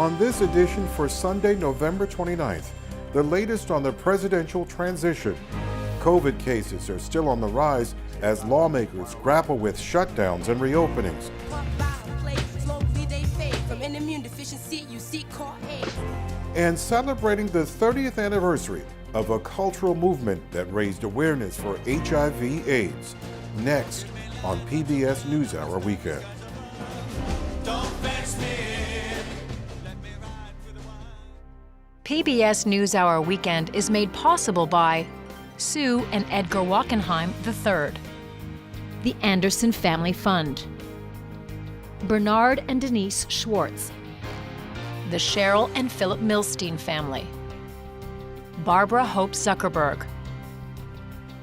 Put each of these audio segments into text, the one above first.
On this edition for Sunday, November 29th, the latest on the presidential transition. COVID cases are still on the rise as lawmakers grapple with shutdowns and reopenings. And celebrating the 30th anniversary of a cultural movement that raised awareness for HIV/AIDS. Next on PBS NewsHour Weekend. PBS NewsHour Weekend is made possible by Sue and Edgar Wachenheim III, the Anderson Family Fund, Bernard and Denise Schwartz, the Cheryl and Philip Milstein family, Barbara Hope Zuckerberg,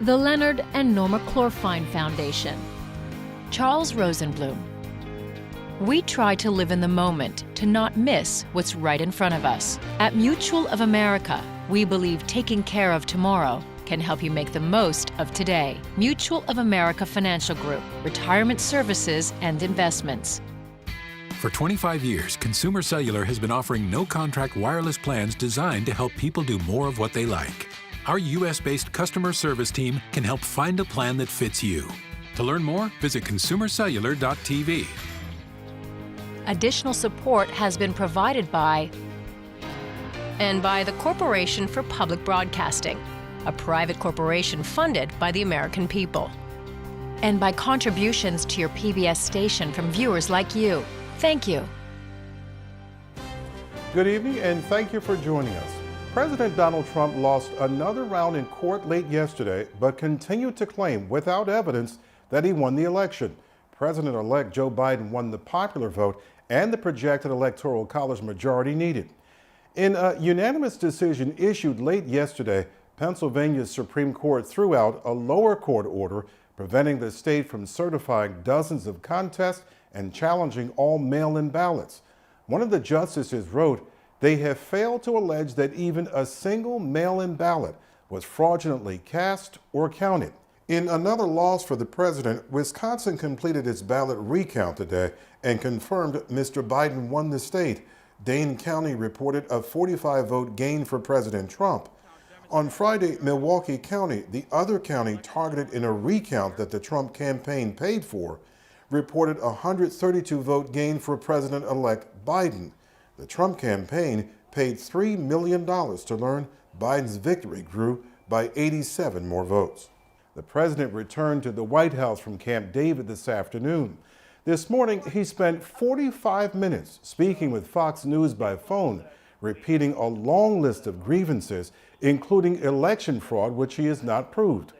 the Leonard and Norma Chlorfine Foundation, Charles Rosenblum. We try to live in the moment to not miss what's right in front of us. At Mutual of America, we believe taking care of tomorrow can help you make the most of today. Mutual of America Financial Group, retirement services and investments. For 25 years, Consumer Cellular has been offering no-contract wireless plans designed to help people do more of what they like. Our U.S.-based customer service team can help find a plan that fits you. To learn more, visit consumercellular.tv. Additional support has been provided by the Corporation for Public Broadcasting, a private corporation funded by the American people, and by contributions to your PBS station from viewers like you. Thank you. Good evening and thank you for joining us. President Donald Trump lost another round in court late yesterday, but continued to claim without evidence that he won the election. President-elect Joe Biden won the popular vote and the projected Electoral College majority needed. In a unanimous decision issued late yesterday, Pennsylvania's Supreme Court threw out a lower court order preventing the state from certifying dozens of contests and challenging all mail-in ballots. One of the justices wrote, "They have failed to allege that even a single mail-in ballot was fraudulently cast or counted." In another loss for the president, Wisconsin completed its ballot recount today and confirmed Mr. Biden won the state. Dane County reported a 45-vote gain for President Trump. On Friday, Milwaukee County, the other county targeted in a recount that the Trump campaign paid for, reported a 132-vote gain for President-elect Biden. The Trump campaign paid $3 million to learn Biden's victory grew by 87 more votes. The president returned to the White House from Camp David this afternoon. This morning, he spent 45 minutes speaking with Fox News by phone, repeating a long list of grievances, including election fraud, which he has not proved.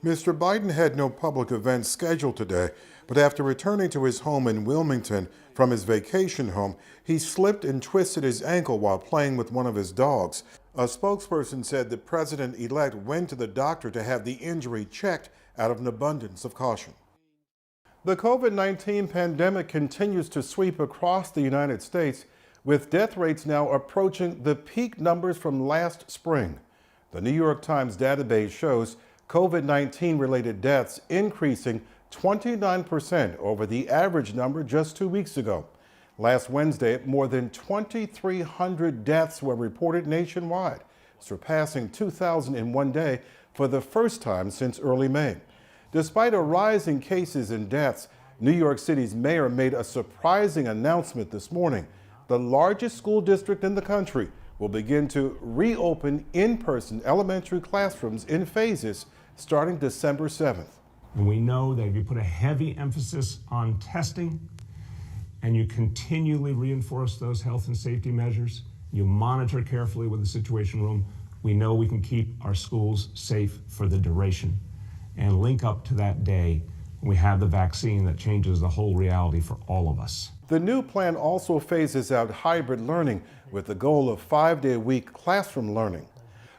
Mr. Biden had no public events scheduled today, but after returning to his home in Wilmington from his vacation home, he slipped and twisted his ankle while playing with one of his dogs. A spokesperson said the president-elect went to the doctor to have the injury checked out of an abundance of caution. The COVID-19 pandemic continues to sweep across the United States, with death rates now approaching the peak numbers from last spring. The New York Times database shows COVID-19 related deaths increasing 29% over the average number just 2 weeks ago. Last Wednesday, more than 2,300 deaths were reported nationwide, surpassing 2,000 in one day for the first time since early May. Despite a rise in cases and deaths, New York City's mayor made a surprising announcement this morning. The largest school district in the country will begin to reopen in-person elementary classrooms in phases starting December 7th. And we know that if you put a heavy emphasis on testing and you continually reinforce those health and safety measures, you monitor carefully with the Situation Room, we know we can keep our schools safe for the duration and link up to that day when we have the vaccine that changes the whole reality for all of us. The new plan also phases out hybrid learning with the goal of 5-day-a-week classroom learning.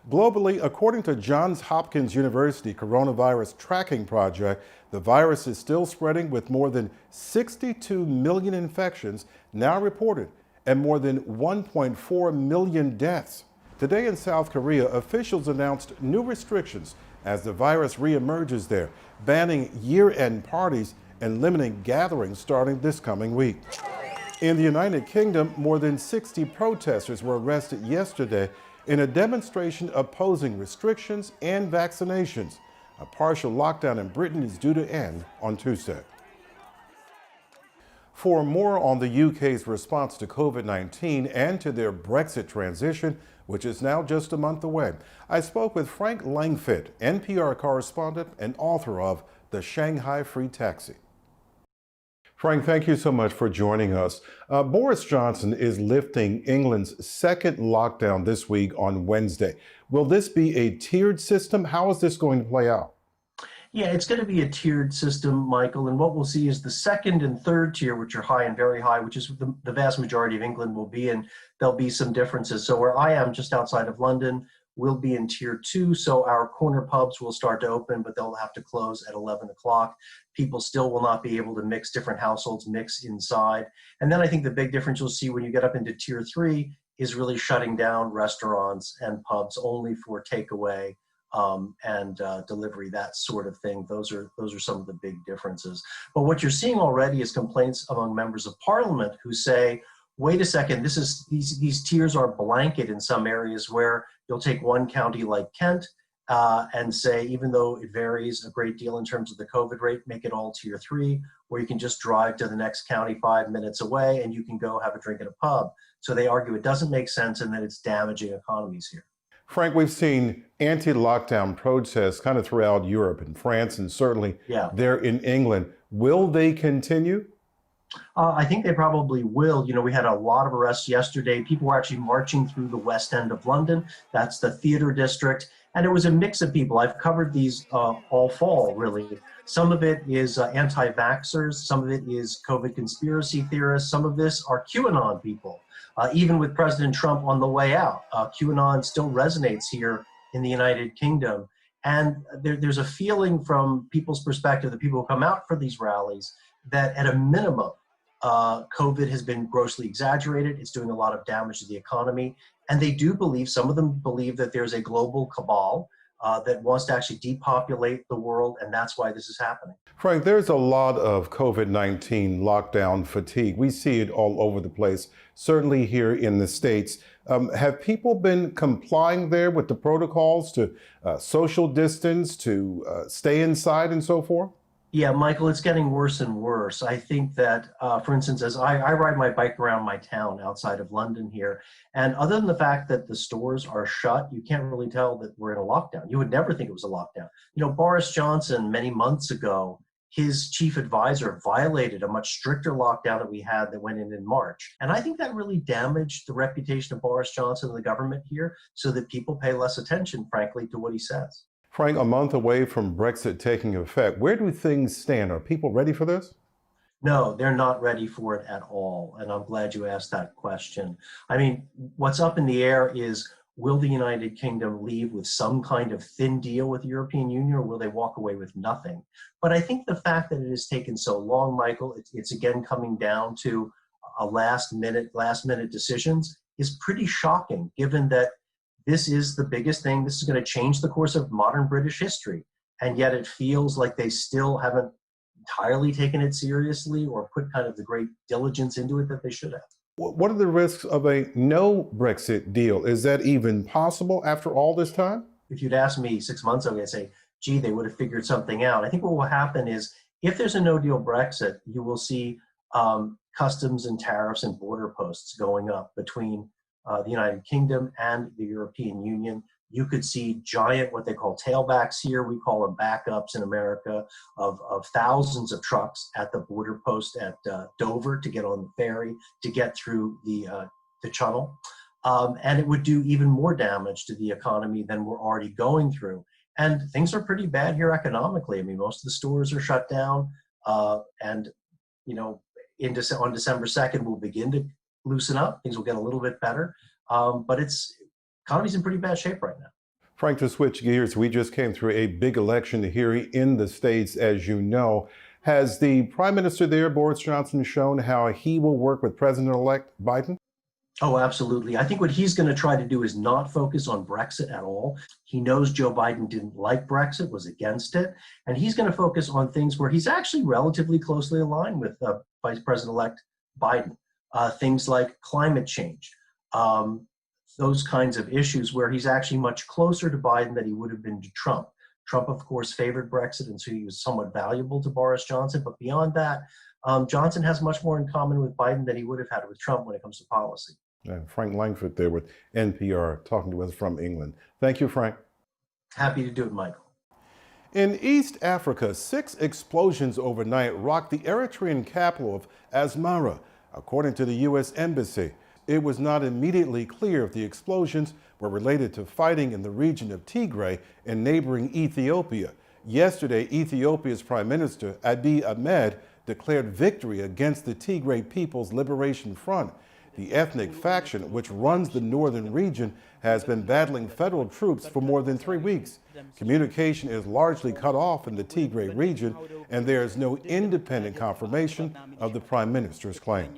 Globally, according to Johns Hopkins University Coronavirus Tracking Project, the virus is still spreading with more than 62 million infections now reported and more than 1.4 million deaths. Today in South Korea, officials announced new restrictions as the virus reemerges there, banning year-end parties and limiting gatherings starting this coming week. In the United Kingdom, more than 60 protesters were arrested yesterday in a demonstration opposing restrictions and vaccinations. A partial lockdown in Britain is due to end on Tuesday. For more on the UK's response to COVID-19 and to their Brexit transition, which is now just a month away, I spoke with Frank Langfitt, NPR correspondent and author of The Shanghai Free Taxi. Frank, thank you so much for joining us. Boris Johnson is lifting England's second lockdown this week on Wednesday. Will this be a tiered system? How is this going to play out? Yeah, it's going to be a tiered system, Michael, and what we'll see is the second and third tier, which are high and very high, which is the vast majority of England will be in. There'll be some differences. So where I am, just outside of London, we'll be in tier 2. So our corner pubs will start to open, but they'll have to close at 11 o'clock. People still will not be able to mix, different households mix inside. And then I think the big difference you'll see when you get up into tier 3 is really shutting down restaurants and pubs only for takeaway and delivery, that sort of thing. Those are some of the big differences. But what you're seeing already is complaints among members of parliament who say, wait a second, these tiers are blanket in some areas, where you'll take one county like Kent and say, even though it varies a great deal in terms of the COVID rate, make it all tier 3, where you can just drive to the next county 5 minutes away and you can go have a drink at a pub. So they argue it doesn't make sense and that it's damaging economies here. Frank, we've seen anti-lockdown protests kind of throughout Europe and France, and certainly there in England. Will they continue? I think they probably will. You know, we had a lot of arrests yesterday. People were actually marching through the West End of London. That's the theater district. And it was a mix of people. I've covered these all fall, really. Some of it is anti-vaxxers. Some of it is COVID conspiracy theorists. Some of this are QAnon people. Even with President Trump on the way out, QAnon still resonates here in the United Kingdom. And there's a feeling from people's perspective, the people who come out for these rallies, that at a minimum, COVID has been grossly exaggerated. It's doing a lot of damage to the economy. And they do believe, some of them believe, that there's a global cabal that wants to actually depopulate the world, and that's why this is happening. Frank, there's a lot of COVID-19 lockdown fatigue. We see it all over the place, certainly here in the States. Have people been complying there with the protocols to social distance, to stay inside and so forth? Yeah, Michael, it's getting worse and worse. I think that, for instance, as I ride my bike around my town outside of London here, and other than the fact that the stores are shut, you can't really tell that we're in a lockdown. You would never think it was a lockdown. You know, Boris Johnson, many months ago, his chief advisor violated a much stricter lockdown that we had that went in March. And I think that really damaged the reputation of Boris Johnson and the government here, so that people pay less attention, frankly, to what he says. Frank, a month away from Brexit taking effect, where do things stand? Are people ready for this? No, they're not ready for it at all. And I'm glad you asked that question. I mean, what's up in the air is, will the United Kingdom leave with some kind of thin deal with the European Union, or will they walk away with nothing? But I think the fact that it has taken so long, Michael, it's again coming down to a last minute decisions, is pretty shocking, given that this is the biggest thing. This is going to change the course of modern British history. And yet it feels like they still haven't entirely taken it seriously or put kind of the great diligence into it that they should have. What are the risks of a no Brexit deal? Is that even possible after all this time? If you'd asked me 6 months ago, I'd say, gee, they would have figured something out. I think what will happen is, if there's a no deal Brexit, you will see customs and tariffs and border posts going up between the United Kingdom and the European Union. You could see giant, what they call tailbacks here, we call them backups in America, of thousands of trucks at the border post at Dover to get on the ferry, to get through the channel. And it would do even more damage to the economy than we're already going through. And things are pretty bad here economically. I mean, most of the stores are shut down. And, you know, on December 2nd, we'll begin to loosen up. Things will get a little bit better. But economy's in pretty bad shape right now. Frank, to switch gears, we just came through a big election here in the States, as you know. Has the Prime Minister there, Boris Johnson, shown how he will work with President-elect Biden? Oh, absolutely. I think what he's going to try to do is not focus on Brexit at all. He knows Joe Biden didn't like Brexit, was against it, and he's going to focus on things where he's actually relatively closely aligned with Vice President-elect Biden. things like climate change, those kinds of issues where he's actually much closer to Biden than he would have been to Trump. Trump, of course, favored Brexit, and so he was somewhat valuable to Boris Johnson. But beyond that, Johnson has much more in common with Biden than he would have had with Trump when it comes to policy. And Frank Langford there with NPR talking to us from England. Thank you, Frank. Happy to do it, Michael. In East Africa, 6 explosions overnight rocked the Eritrean capital of Asmara, according to the U.S. Embassy. It was not immediately clear if the explosions were related to fighting in the region of Tigray in neighboring Ethiopia. Yesterday, Ethiopia's Prime Minister Abiy Ahmed declared victory against the Tigray People's Liberation Front. The ethnic faction, which runs the northern region, has been battling federal troops for more than 3 weeks. Communication is largely cut off in the Tigray region, and there is no independent confirmation of the Prime Minister's claim.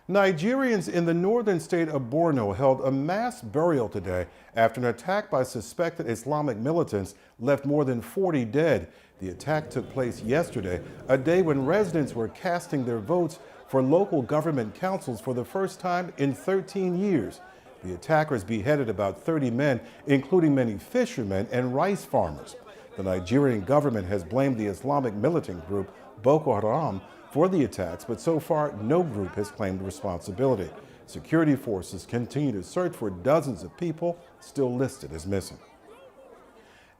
Nigerians in the northern state of Borno held a mass burial today after an attack by suspected Islamic militants left more than 40 dead. The attack took place yesterday, a day when residents were casting their votes for local government councils for the first time in 13 years. The attackers beheaded about 30 men, including many fishermen and rice farmers. The Nigerian government has blamed the Islamic militant group Boko Haram for the attacks, but so far no group has claimed responsibility. Security forces continue to search for dozens of people still listed as missing.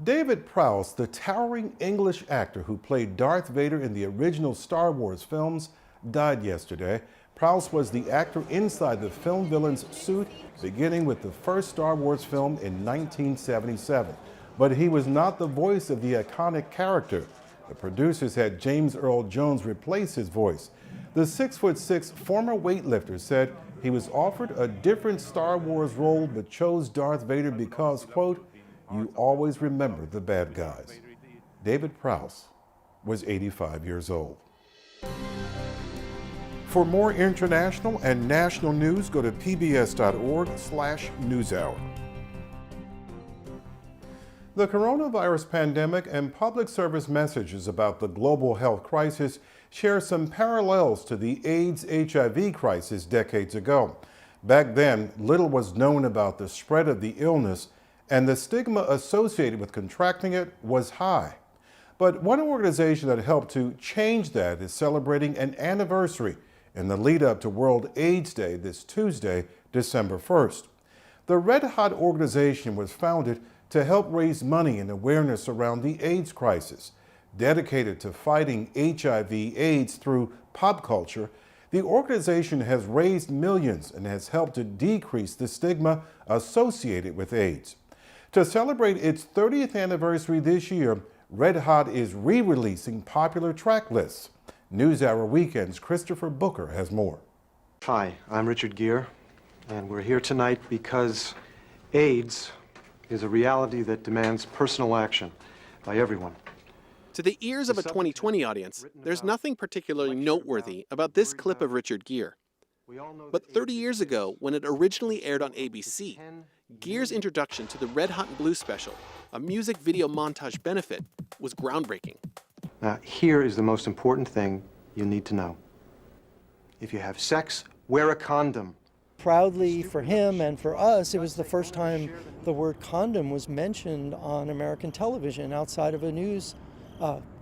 David Prowse, the towering English actor who played Darth Vader in the original Star Wars films, died yesterday. Prowse was the actor inside the film villain's suit, beginning with the first Star Wars film in 1977. But he was not the voice of the iconic character. The producers had James Earl Jones replace his voice. The 6'6" former weightlifter said he was offered a different Star Wars role but chose Darth Vader because, quote, "You always remember the bad guys." David Prowse was 85 years old. For more international and national news, go to pbs.org/newshour. The coronavirus pandemic and public service messages about the global health crisis share some parallels to the AIDS/HIV crisis decades ago. Back then, little was known about the spread of the illness, and the stigma associated with contracting it was high. But one organization that helped to change that is celebrating an anniversary in the lead up to World AIDS Day this Tuesday, December 1st. The Red Hot organization was founded to help raise money and awareness around the AIDS crisis. Dedicated to fighting HIV/AIDS through pop culture, the organization has raised millions and has helped to decrease the stigma associated with AIDS. To celebrate its 30th anniversary this year, Red Hot is re-releasing popular track lists. NewsHour Weekend's Christopher Booker has more. Hi, I'm Richard Gere, and we're here tonight because AIDS is a reality that demands personal action by everyone. To the ears of a 2020 audience, there's nothing particularly noteworthy about this clip of Richard Gere. But 30 years ago, when it originally aired on ABC, Gere's introduction to the Red Hot and Blue special, a music video montage benefit, was groundbreaking. Now, here is the most important thing you need to know. If you have sex, wear a condom. Proudly for him and for us, it was the first time the word condom was mentioned on American television outside of a news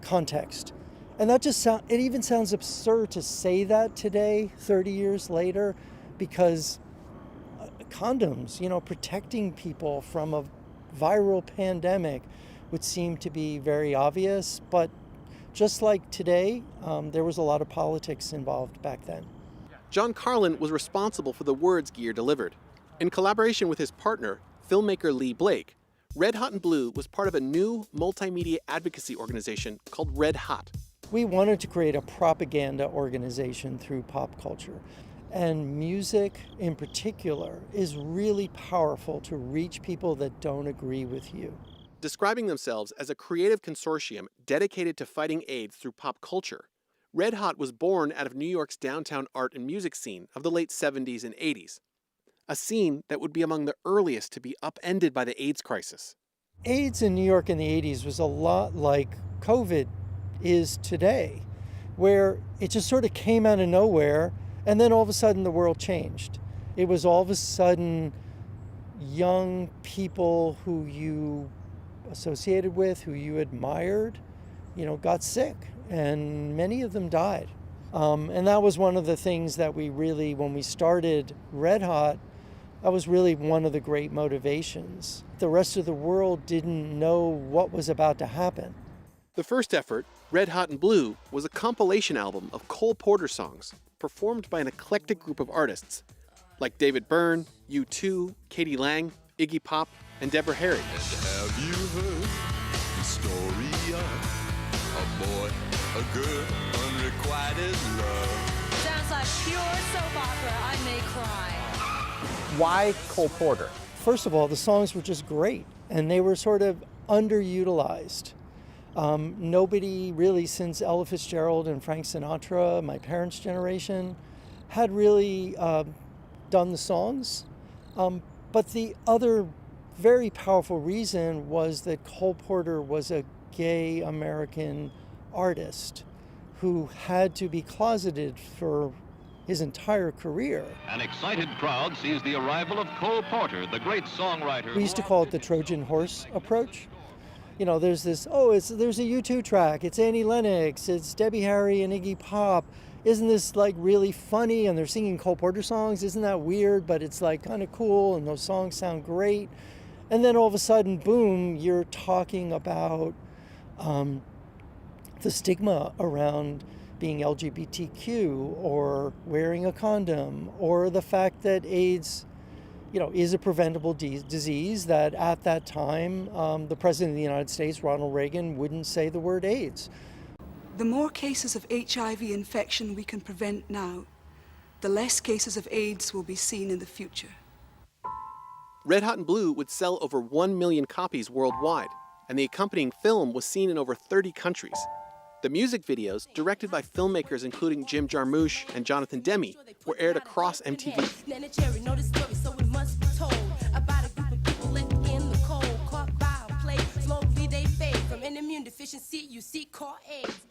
context. And that just it even sounds absurd to say that today, 30 years later, because condoms, protecting people from a viral pandemic would seem to be very obvious. But just like today, there was a lot of politics involved back then. John Carlin was responsible for the words Gere delivered. In collaboration with his partner, filmmaker Lee Blake, Red Hot and Blue was part of a new multimedia advocacy organization called Red Hot. We wanted to create a propaganda organization through pop culture. And music in particular is really powerful to reach people that don't agree with you. Describing themselves as a creative consortium dedicated to fighting AIDS through pop culture, Red Hot was born out of New York's downtown art and music scene of the late 70s and 80s, a scene that would be among the earliest to be upended by the AIDS crisis. AIDS in New York in the 80s was a lot like COVID is today. where it just sort of came out of nowhere, and then all of a sudden the world changed. It was all of a sudden young people who you associated with, who you admired, got sick, and many of them died. And that was one of the things that we really, when we started Red Hot, that was really one of the great motivations. The rest of the world didn't know what was about to happen. The first effort, Red Hot and Blue, was a compilation album of Cole Porter songs performed by an eclectic group of artists like David Byrne, U2, Katie Lang, Iggy Pop, and Deborah Harry. Have you heard the story of a boy, a girl, unrequited love? Sounds like pure soap opera. I may cry. Why Cole Porter? First of all, the songs were just great, and they were sort of underutilized. Nobody really, since Ella Fitzgerald and Frank Sinatra, my parents' generation, had really done the songs. But the other very powerful reason was that Cole Porter was a gay American artist who had to be closeted for his entire career. An excited crowd sees the arrival of Cole Porter, the great songwriter. We used to call it the Trojan horse approach. There's this, there's a U2 track, it's Annie Lennox, it's Debbie Harry and Iggy Pop. Isn't this like really funny? And they're singing Cole Porter songs. Isn't that weird? But it's like kind of cool, and those songs sound great. And then all of a sudden, boom, you're talking about the stigma around being LGBTQ or wearing a condom, or the fact that AIDS, is a preventable disease, that at that time, the President of the United States, Ronald Reagan, wouldn't say the word AIDS. The more cases of HIV infection we can prevent now, the less cases of AIDS will be seen in the future. Red Hot and Blue would sell over 1 million copies worldwide, and the accompanying film was seen in over 30 countries. The music videos, directed by filmmakers including Jim Jarmusch and Jonathan Demme, were aired across MTV.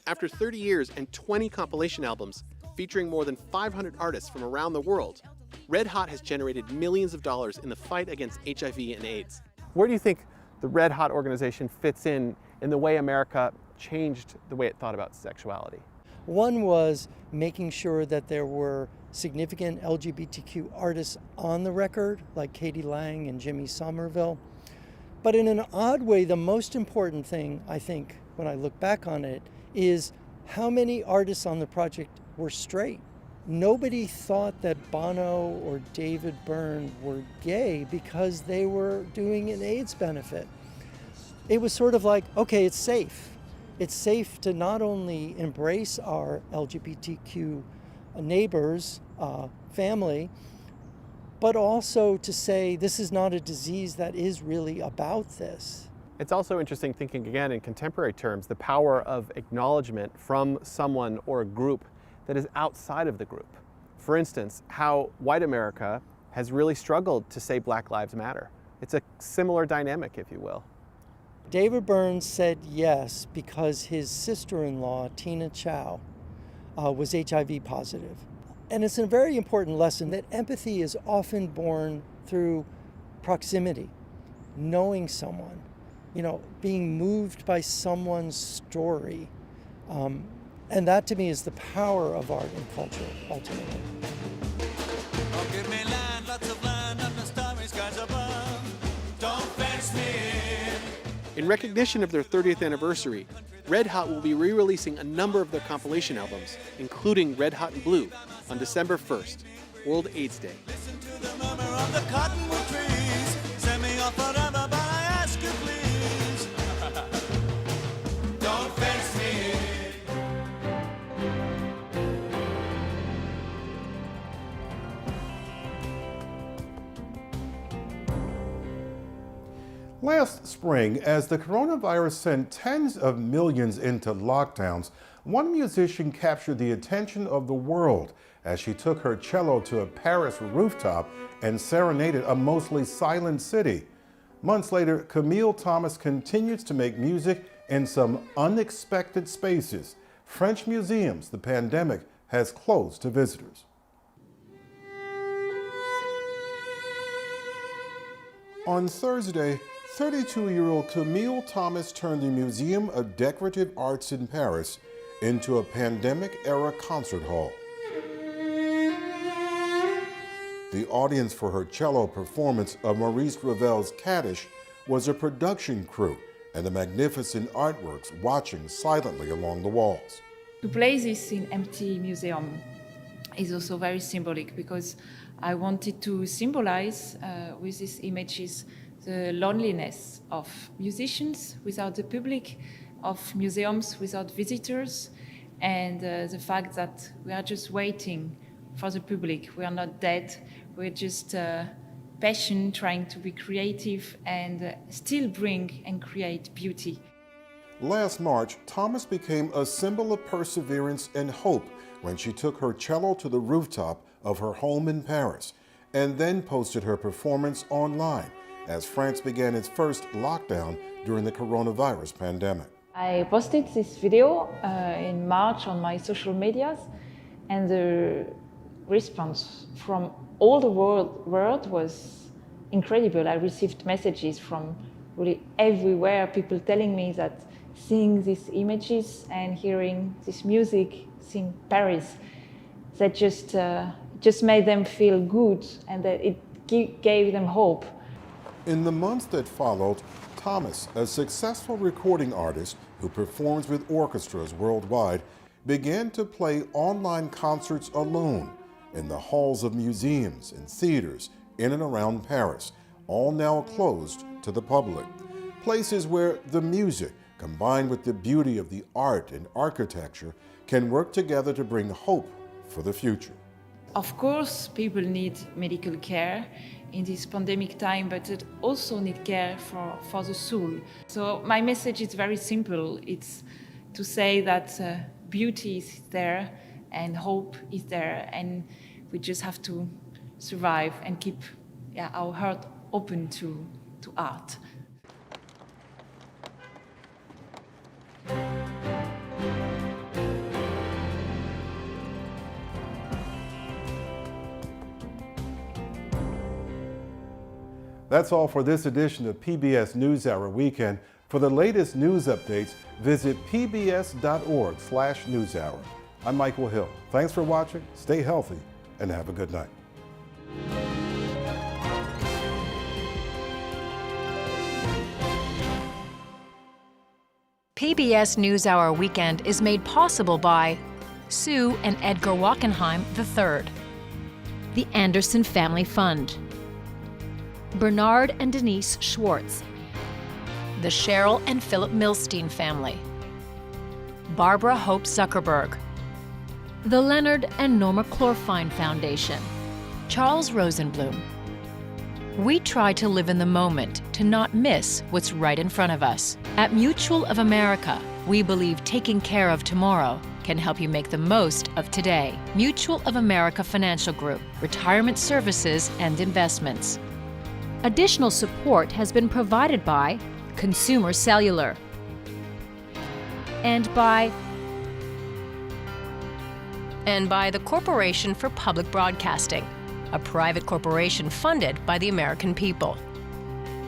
After 30 years and 20 compilation albums featuring more than 500 artists from around the world, Red Hot has generated millions of dollars in the fight against HIV and AIDS. Where do you think the Red Hot organization fits in the way America changed the way it thought about sexuality? One was making sure that there were significant LGBTQ artists on the record, like Katie Lang and Jimmy Somerville. But in an odd way, the most important thing, I think, when I look back on it, is how many artists on the project were straight. Nobody thought that Bono or David Byrne were gay because they were doing an AIDS benefit. It was sort of like, okay, it's safe. It's safe to not only embrace our LGBTQ neighbors, family, but also to say this is not a disease that is really about this. It's also interesting thinking again in contemporary terms, the power of acknowledgement from someone or a group that is outside of the group. For instance, how white America has really struggled to say Black Lives Matter. It's a similar dynamic, if you will. David Byrne said yes because his sister-in-law, Tina Chow, was HIV positive. And it's a very important lesson that empathy is often born through proximity, knowing someone, being moved by someone's story. And that to me is the power of art and culture, ultimately. Oh, give me land, lots of land, and the starry skies above. Don't fence me in. In recognition of their 30th anniversary, Red Hot will be re-releasing a number of their compilation albums, including Red Hot and Blue, on December 1st, World AIDS Day. Listen to the murmur of the cottonwood trees. Send me off forever, but I ask you please. Don't fence me in. Last spring, as the coronavirus sent tens of millions into lockdowns, one musician captured the attention of the world as she took her cello to a Paris rooftop and serenaded a mostly silent city. Months later, Camille Thomas continues to make music in some unexpected spaces. French museums the pandemic has closed to visitors. On Thursday, 32-year-old Camille Thomas turned the Museum of Decorative Arts in Paris into a pandemic-era concert hall. The audience for her cello performance of Maurice Ravel's Kaddish was a production crew and the magnificent artworks watching silently along the walls. To play this in empty museum is also very symbolic because I wanted to symbolize with these images the loneliness of musicians without the public, of museums without visitors, and the fact that we are just waiting for the public. We are not dead, we're just patient, trying to be creative and still bring and create beauty. Last March, Thomas became a symbol of perseverance and hope when she took her cello to the rooftop of her home in Paris and then posted her performance online as France began its first lockdown during the coronavirus pandemic. I posted this video in March on my social medias, and the response from all the world was incredible. I received messages from really everywhere, people telling me that seeing these images and hearing this music, seeing Paris, that just made them feel good and that it gave them hope. In the months that followed, Thomas, a successful recording artist who performs with orchestras worldwide, began to play online concerts alone in the halls of museums and theaters in and around Paris, all now closed to the public. Places where the music, combined with the beauty of the art and architecture, can work together to bring hope for the future. Of course, people need medical care in this pandemic time, but they also need care for the soul. So my message is very simple. It's to say that beauty is there and hope is there, and we just have to survive and keep our heart open to art. That's all for this edition of PBS NewsHour Weekend. For the latest news updates, visit pbs.org/newshour. I'm Michael Hill. Thanks for watching, stay healthy, and have a good night. PBS NewsHour Weekend is made possible by Sue and Edgar Wachenheim III, the Anderson Family Fund, Bernard and Denise Schwartz, the Cheryl and Philip Milstein family, Barbara Hope Zuckerberg, the Leonard and Norma Chlorfine Foundation, Charles Rosenblum. We try to live in the moment to not miss what's right in front of us. At Mutual of America, we believe taking care of tomorrow can help you make the most of today. Mutual of America Financial Group, retirement services and investments. Additional support has been provided by Consumer Cellular and by the Corporation for Public Broadcasting, a private corporation funded by the American people,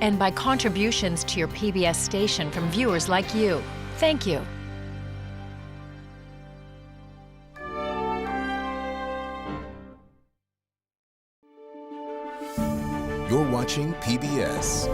and by contributions to your PBS station from viewers like you. Thank you. You're watching PBS.